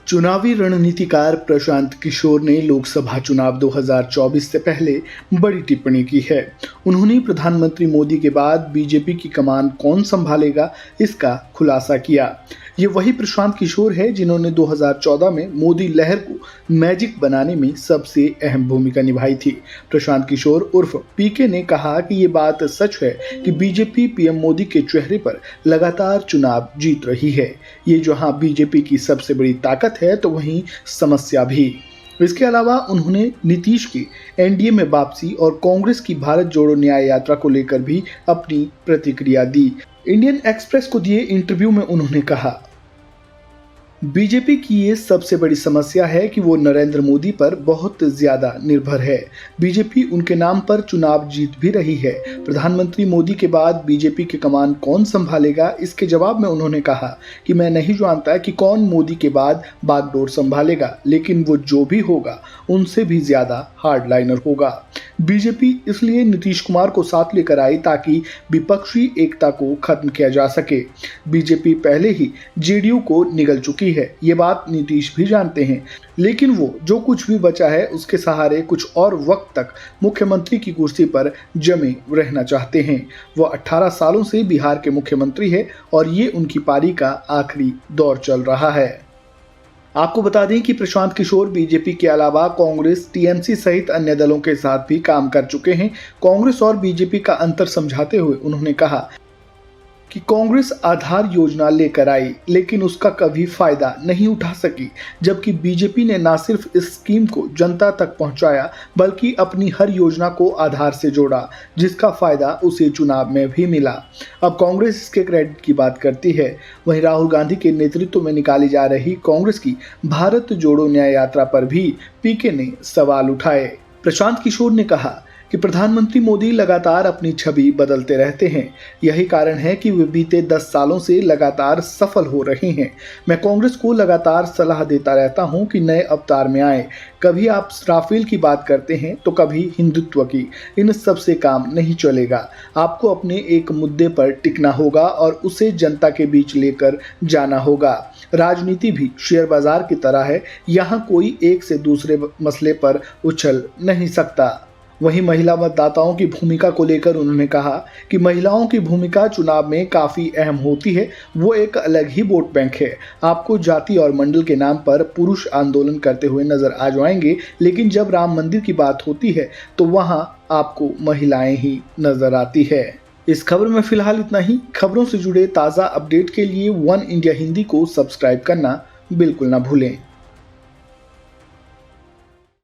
चुनावी रणनीतिकार प्रशांत किशोर ने लोकसभा चुनाव 2024 से पहले बड़ी टिप्पणी की है। उन्होंने प्रधानमंत्री मोदी के बाद बीजेपी की कमान कौन संभालेगा, इसका खुलासा किया। ये वही प्रशांत किशोर है जिन्होंने 2014 में मोदी लहर को मैजिक बनाने में सबसे अहम भूमिका निभाई थी। प्रशांत किशोर उर्फ पीके ने कहा कि ये बात सच है कि बीजेपी पीएम मोदी के चेहरे पर लगातार चुनाव जीत रही है। ये जहां बीजेपी की सबसे बड़ी ताकत है तो वहीं समस्या भी। इसके अलावा उन्होंने नीतीश की एनडीए में वापसी और कांग्रेस की भारत जोड़ो न्याय यात्रा को लेकर भी अपनी प्रतिक्रिया दी। इंडियन एक्सप्रेस को दिए इंटरव्यू में उन्होंने कहा, बीजेपी की ये सबसे बड़ी समस्या है कि वो नरेंद्र मोदी पर बहुत ज्यादा निर्भर है। बीजेपी उनके नाम पर चुनाव जीत भी रही है। प्रधानमंत्री मोदी के बाद बीजेपी की कमान कौन संभालेगा, इसके जवाब में उन्होंने कहा कि मैं नहीं जानता कि कौन मोदी के बाद बागडोर संभालेगा, लेकिन वो जो भी होगा उनसे भी ज्यादा हार्डलाइनर होगा। बीजेपी इसलिए नीतीश कुमार को साथ लेकर आई ताकि विपक्षी एकता को खत्म किया जा सके। बीजेपी पहले ही जेडीयू को निगल चुकी है, ये बात नीतीश भी जानते हैं, लेकिन वो जो कुछ भी बचा है उसके सहारे कुछ और वक्त तक मुख्यमंत्री की कुर्सी पर जमे रहना चाहते हैं। वो 18 सालों से बिहार के मुख्यमंत्री है और ये उनकी पारी का आखिरी दौर चल रहा है। आपको बता दें कि प्रशांत किशोर बीजेपी के अलावा कांग्रेस, टीएमसी सहित अन्य दलों के साथ भी काम कर चुके हैं। कांग्रेस और बीजेपी का अंतर समझाते हुए उन्होंने कहा कि कांग्रेस आधार योजना लेकर आई लेकिन उसका कभी फायदा नहीं उठा सकी, जबकि बीजेपी ने न सिर्फ इस स्कीम को जनता तक पहुंचाया बल्कि अपनी हर योजना को आधार से जोड़ा, जिसका फायदा उसे चुनाव में भी मिला। अब कांग्रेस इसके क्रेडिट की बात करती है। वहीं राहुल गांधी के नेतृत्व में निकाली जा रही कांग्रेस की भारत जोड़ो न्याय यात्रा पर भी पीके ने सवाल उठाए। प्रशांत किशोर ने कहा कि प्रधानमंत्री मोदी लगातार अपनी छवि बदलते रहते हैं। यही कारण है कि वे बीते 10 सालों से लगातार सफल हो रहे हैं। मैं कांग्रेस को लगातार सलाह देता रहता हूं कि नए अवतार में आए। कभी आप राफेल की बात करते हैं तो कभी हिंदुत्व की। इन सब से काम नहीं चलेगा। आपको अपने एक मुद्दे पर टिकना होगा और उसे जनता के बीच लेकर जाना होगा। राजनीति भी शेयर बाजार की तरह है, यहाँ कोई एक से दूसरे मसले पर उछल नहीं सकता। वहीं महिला मतदाताओं की भूमिका को लेकर उन्होंने कहा कि महिलाओं की भूमिका चुनाव में काफ़ी अहम होती है। वो एक अलग ही वोट बैंक है। आपको जाति और मंडल के नाम पर पुरुष आंदोलन करते हुए नजर आ जाएंगे, लेकिन जब राम मंदिर की बात होती है तो वहां आपको महिलाएं ही नजर आती है। इस खबर में फिलहाल इतना ही। खबरों से जुड़े ताज़ा अपडेट के लिए वन इंडिया हिंदी को सब्सक्राइब करना बिल्कुल ना भूलें।